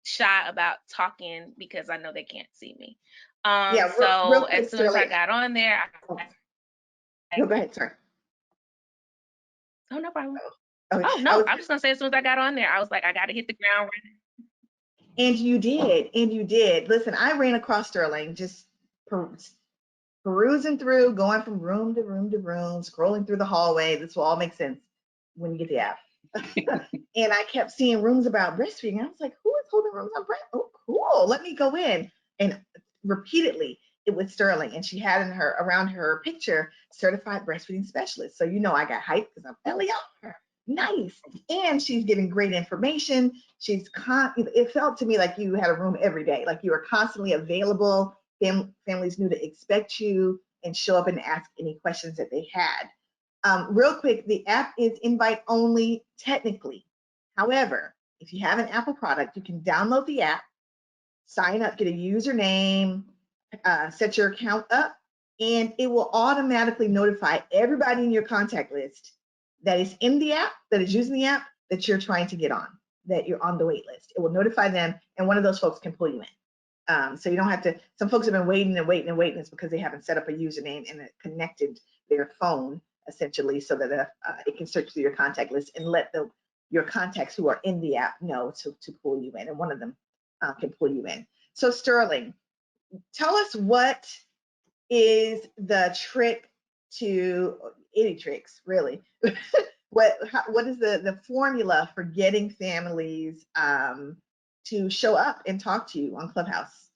shy about talking because I know they can't see me. Yeah, real So quick, as soon as I Sterling. got on there, No, go ahead. Sorry. oh, no problem. Okay. Oh no, I was just gonna say as soon as I got on there, I was like, I gotta hit the ground running. And you did. And you did. Listen, I ran across Sterling just perusing through, going from room to room to room, scrolling through the hallway. This will all make sense when you get the app. And I kept seeing rooms about breastfeeding. I was like, who is holding rooms on breast? Oh, cool. Let me go in. And repeatedly, it was Sterling. And she had in her around her picture, certified breastfeeding specialist. So I got hyped because I'm LER. Nice. And she's giving great information. It felt to me like you had a room every day, like you were constantly available. Families knew to expect you and show up and ask any questions that they had. Real quick, the app is invite only technically. However, if you have an Apple product, you can download the app, sign up, get a username, set your account up, and it will automatically notify everybody in your contact list that is in the app, that is using the app, that you're trying to get on, that you're on the wait list. It will notify them, and one of those folks can pull you in. So you don't have to, some folks have been waiting and waiting and waiting. It's because they haven't set up a username and connected their phone essentially so that it can search through your contact list and let your contacts who are in the app know to pull you in, and one of them can pull you in. So Sterling, tell us what is the trick to, any tricks really, what is the formula for getting families to show up and talk to you on Clubhouse?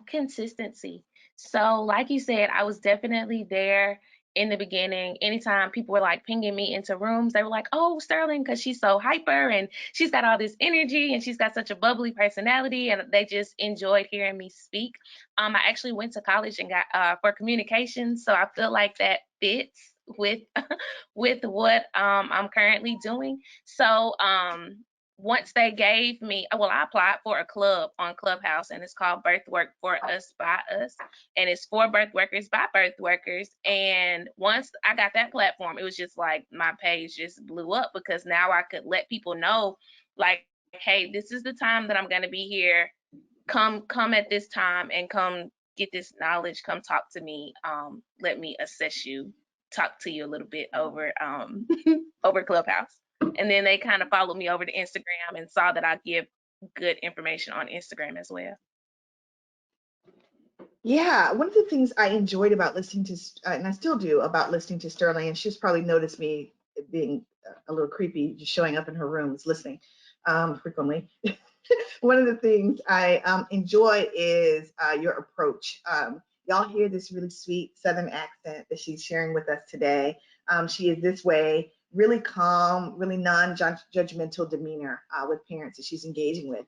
Consistency. So, like you said, I was definitely there in the beginning. Anytime people were like pinging me into rooms, they were like, "Oh, Sterling, because she's so hyper and she's got all this energy and she's got such a bubbly personality," and they just enjoyed hearing me speak. I actually went to college and got for communications, so I feel like that fits with with what I'm currently doing. So, once they gave me, well, I applied for a club on Clubhouse and it's called Birth Work for Us by Us. And it's for birth workers by birth workers. And once I got that platform, it was just like my page just blew up because now I could let people know, like, hey, this is the time that I'm going to be here. Come at this time and come get this knowledge. Come talk to me. Let me assess you, talk to you a little bit over over Clubhouse. And then they kind of followed me over to Instagram and saw that I give good information on Instagram as well. Yeah, one of the things I enjoyed about listening to, and I still do, about listening to Sterling, and she's probably noticed me being a little creepy, just showing up in her rooms listening. frequently. One of the things I enjoy is your approach. Y'all hear this really sweet Southern accent that she's sharing with us today. She is this way, really calm, really non-judgmental demeanor with parents that she's engaging with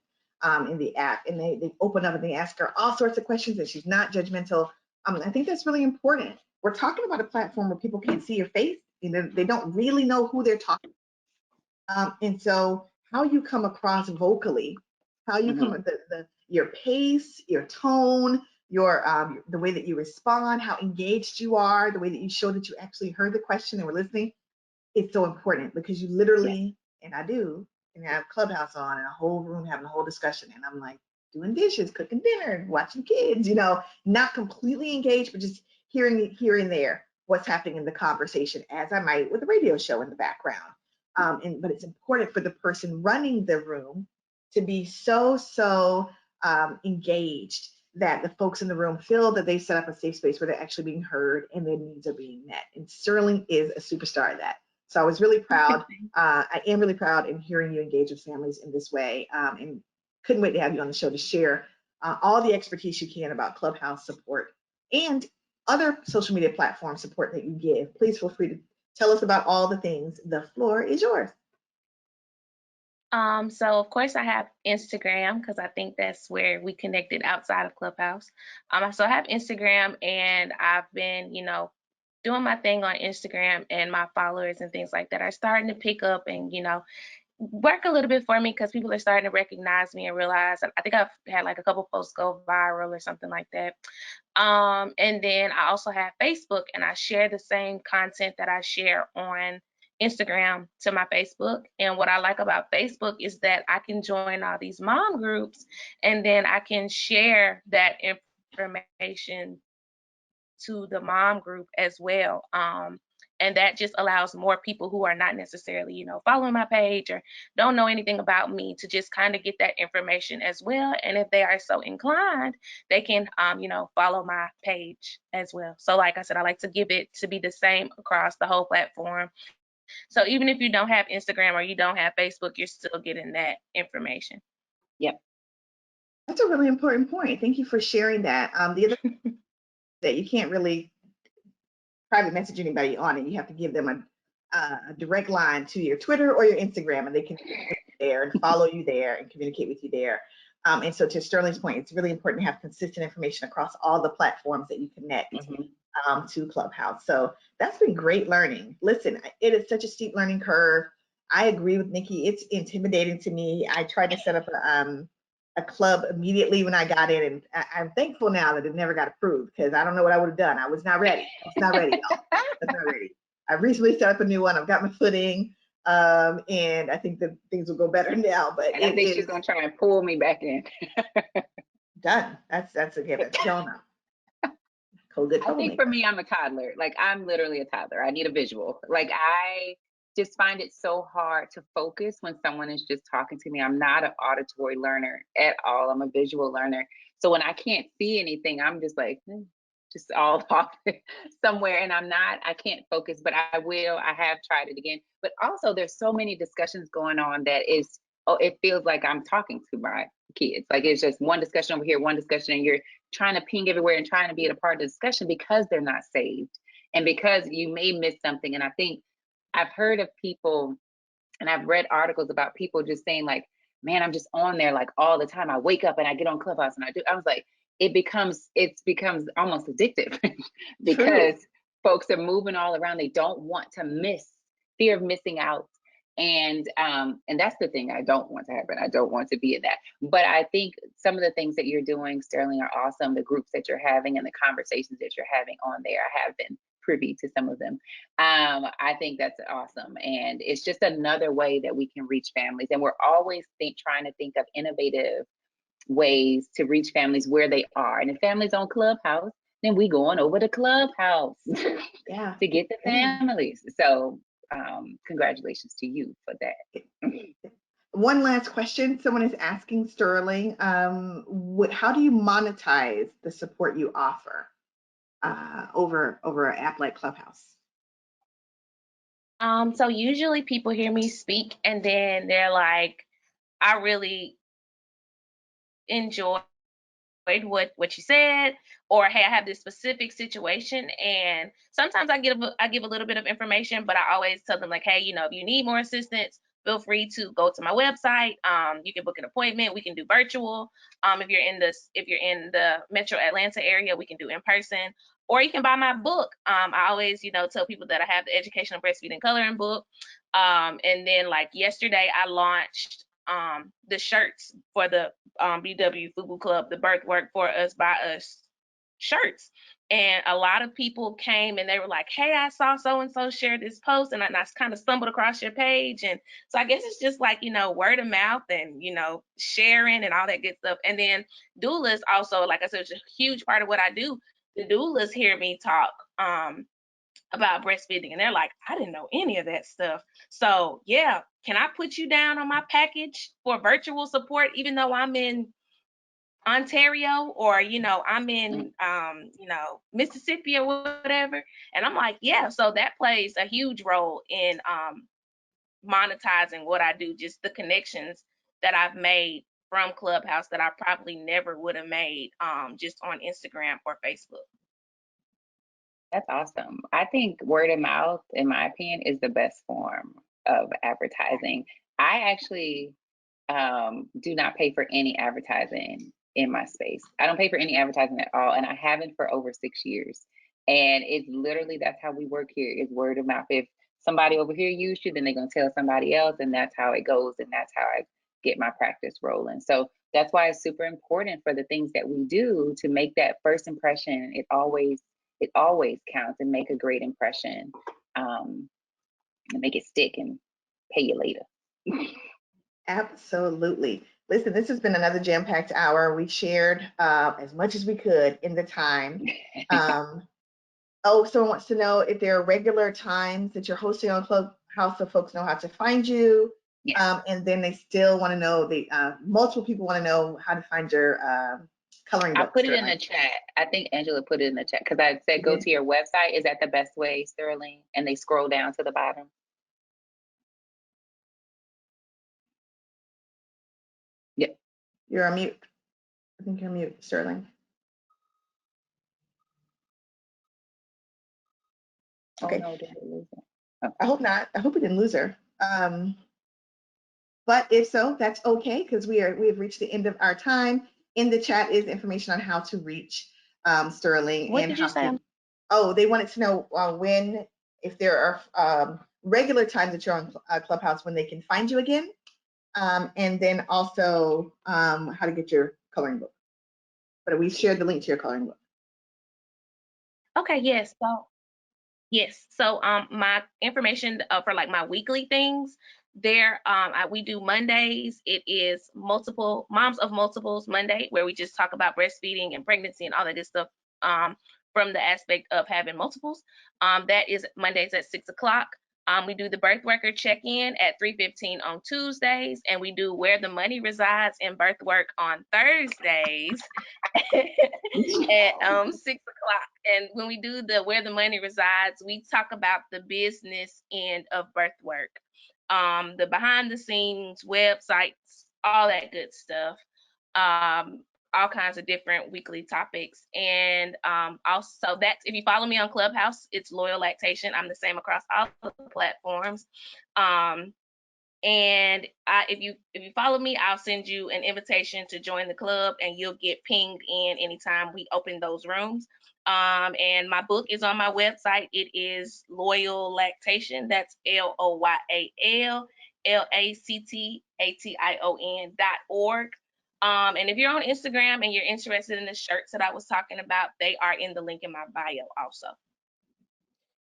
in the app. And they open up and they ask her all sorts of questions and she's not judgmental. I think that's really important. We're talking about a platform where people can't see your face. You know, they don't really know who they're talking to. And so how you come across vocally, how you come with your pace, your tone, your the way that you respond, how engaged you are, the way that you show that you actually heard the question and were listening, it's so important because you literally, and I do, and have Clubhouse on and a whole room having a whole discussion, and I'm like doing dishes, cooking dinner, watching kids, you know, not completely engaged, but just hearing here and there what's happening in the conversation, as I might with a radio show in the background. But it's important for the person running the room to be so engaged that the folks in the room feel that they set up a safe space where they're actually being heard and their needs are being met. And Sterling is a superstar at that. So I was really proud. I am really proud in hearing you engage with families in this way, and couldn't wait to have you on the show to share all the expertise you can about Clubhouse support and other social media platform support that you give. Please feel free to tell us about all the things. The floor is yours. So of course I have Instagram because I think that's where we connected outside of Clubhouse. So I have Instagram and I've been, you know, doing my thing on Instagram, and my followers and things like that are starting to pick up and, you know, work a little bit for me because people are starting to recognize me and realize. I think I've had like a couple posts go viral or something like that. And then I also have Facebook, and I share the same content that I share on Instagram to my Facebook. And what I like about Facebook is that I can join all these mom groups, and then I can share that information to the mom group as well. And that just allows more people who are not necessarily, you know, following my page or don't know anything about me to just kind of get that information as well. And if they are so inclined, they can, you know, follow my page as well. So like I said, I like to give it to be the same across the whole platform. So even if you don't have Instagram or you don't have Facebook, you're still getting that information. Yep. That's a really important point. Thank you for sharing that. The other that you can't really private message anybody on it. You have to give them a direct line to your Twitter or your Instagram, and they can there and follow you there and communicate with you there. And so to Sterling's point, it's really important to have consistent information across all the platforms that you connect to Clubhouse. So that's been great learning. Listen, it is such a steep learning curve. I agree with Nikki. It's intimidating to me. I tried to set up a club immediately when I got in, and I'm thankful now that it never got approved because I don't know what I would have done. I was not ready. I was not ready, y'all. I was not ready. I recently set up a new one. I've got my footing, and I think that things will go better now. But and I think she's gonna try and pull me back in. Done. That's a given. Y'all know. I think for me, I'm a toddler. Like I'm literally a toddler. I need a visual. Like I just find it so hard to focus when someone is just talking to me. I'm not an auditory learner at all. I'm a visual learner. So when I can't see anything, I'm just like, just all off somewhere. And I can't focus, but I will. I have tried it again. But also there's so many discussions going on that it feels like I'm talking to my kids. Like it's just one discussion over here, one discussion, and you're trying to ping everywhere and trying to be a part of the discussion because they're not saved. And because you may miss something. And I think I've heard of people and I've read articles about people just saying like, man, I'm just on there like all the time. I wake up and I get on Clubhouse and I was like, it becomes almost addictive because folks are moving all around. They don't want to miss, fear of missing out. And that's the thing I don't want to happen. I don't want to be in that. But I think some of the things that you're doing, Sterling, are awesome. The groups that you're having and the conversations that you're having on there, I have been privy to some of them. I think that's awesome. And it's just another way that we can reach families. And we're always trying to think of innovative ways to reach families where they are. And if families on Clubhouse, then we going over to Clubhouse to get the families. So congratulations to you for that. One last question. Someone is asking Sterling, how do you monetize the support you offer over an app like Clubhouse? So usually people hear me speak and then they're like, I really enjoyed what you said, or hey, I have this specific situation, and sometimes I give a little bit of information, but I always tell them like, hey, you know, if you need more assistance, feel free to go to my website. You can book an appointment. We can do virtual. If you're in the Metro Atlanta area, we can do in person, or you can buy my book. I always, you know, tell people that I have the Educational Breastfeeding Coloring book. And then like yesterday, I launched the shirts for the BW Fubu Club, the Birth Work for Us by Us shirts. And a lot of people came and they were like, hey, I saw so and so share this post, and I kind of stumbled across your page. And so I guess it's just like, you know, word of mouth and, you know, sharing and all that good stuff. And then doulas also, like I said, it's a huge part of what I do. The doulas hear me talk about breastfeeding, and they're like, I didn't know any of that stuff. So yeah, can I put you down on my package for virtual support, even though I'm in Ontario, or you know, I'm in you know, Mississippi or whatever? And I'm like, yeah. So that plays a huge role in monetizing what I do, just the connections that I've made from Clubhouse that I probably never would have made just on Instagram or Facebook. That's awesome. I think word of mouth, in my opinion, is the best form of advertising. I actually do not pay for any advertising in my space. I don't pay for any advertising at all, and I haven't for over 6 years. And it's literally, that's how we work here, is word of mouth. If somebody over here used you, then they're gonna tell somebody else, and that's how it goes, and that's how I get my practice rolling. So that's why it's super important for the things that we do to make that first impression. It always counts, and make a great impression, and make it stick and pay you later. Absolutely. Listen, this has been another jam-packed hour. We shared as much as we could in the time. Oh, someone wants to know if there are regular times that you're hosting on Clubhouse so folks know how to find you. Yes. And then they still want to know, multiple people want to know how to find your coloring book. I put it in the chat. I think Angela put it in the chat because I said go to your website. Is that the best way, Sterling? And they scroll down to the bottom. Yep. You're on mute. I think you're on mute, Sterling. Okay. Oh, no, did we lose her? Oh. I hope not. I hope we didn't lose her. But if so, that's okay, because we have reached the end of our time. In the chat is information on how to reach Sterling. What and did you say? Oh, they wanted to know if there are regular times that you're on Clubhouse, when they can find you again, and then also how to get your coloring book. But we shared the link to your coloring book. Okay, yes. So my information for like my weekly things there, we do Mondays. It is multiple moms of multiples Monday, where we just talk about breastfeeding and pregnancy and all that good stuff from the aspect of having multiples. That is Mondays at 6 o'clock. We do the birth worker check-in at 3:15 on Tuesdays, and we do Where the Money Resides in Birth Work on Thursdays at 6 o'clock. And when we do the Where the Money Resides, we talk about the business end of birth work, the behind the scenes, websites, all that good stuff. All kinds of different weekly topics. And also, that's, if you follow me on Clubhouse, it's Loyal Lactation. I'm the same across all the platforms. And if you follow me, I'll send you an invitation to join the club, and you'll get pinged in anytime we open those rooms. And my book is on my website. It is Loyal Lactation. That's LoyalLactation.org. And if you're on Instagram and you're interested in the shirts that I was talking about, they are in the link in my bio also.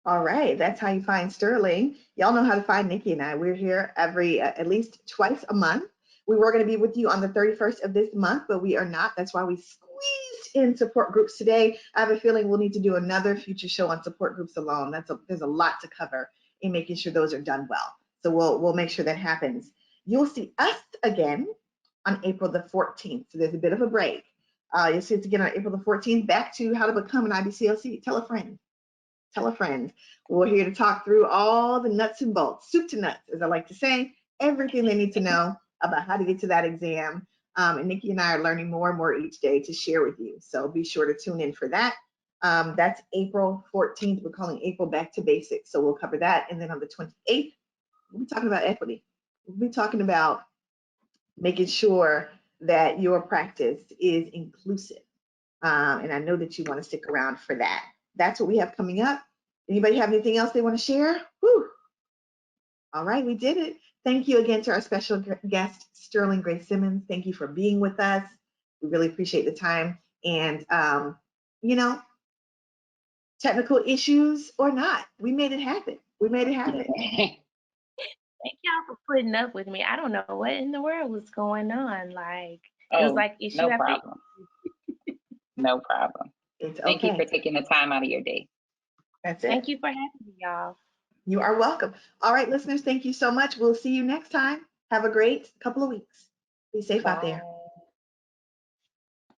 All right, that's how you find Sterling. Y'all know how to find Nikki and I. We're here every at least twice a month. We were going to be with you on the 31st of this month, but we are not. That's why we squeezed in support groups today. I have a feeling we'll need to do another future show on support groups alone. There's a lot to cover in making sure those are done well. So we'll make sure that happens. You'll see us again on April the 14th. So there's a bit of a break. You'll see us again on April the 14th. Back to how to become an IBCLC. Tell a friend. Tell a friend. We're here to talk through all the nuts and bolts, soup to nuts, as I like to say, everything they need to know about how to get to that exam. And Nikki and I are learning more and more each day to share with you. So be sure to tune in for that. That's April 14th. We're calling April Back to Basics. So we'll cover that. And then on the 28th, we'll be talking about equity. We'll be talking about making sure that your practice is inclusive. And I know that you want to stick around for that. That's what we have coming up. Anybody have anything else they want to share? Whew. All right, we did it. Thank you again to our special guest, Sterling Grace Simmons. Thank you for being with us. We really appreciate the time. And, you know, technical issues or not, we made it happen. We made it happen. Thank y'all for putting up with me. I don't know what in the world was going on. Like, it was Oh, like issue no after problem. No problem. It's Thank you okay. for taking the time out of your day. That's it. Thank you for having me, y'all. You are welcome. All right, listeners, thank you so much. We'll see you next time. Have a great couple of weeks. Be safe out there.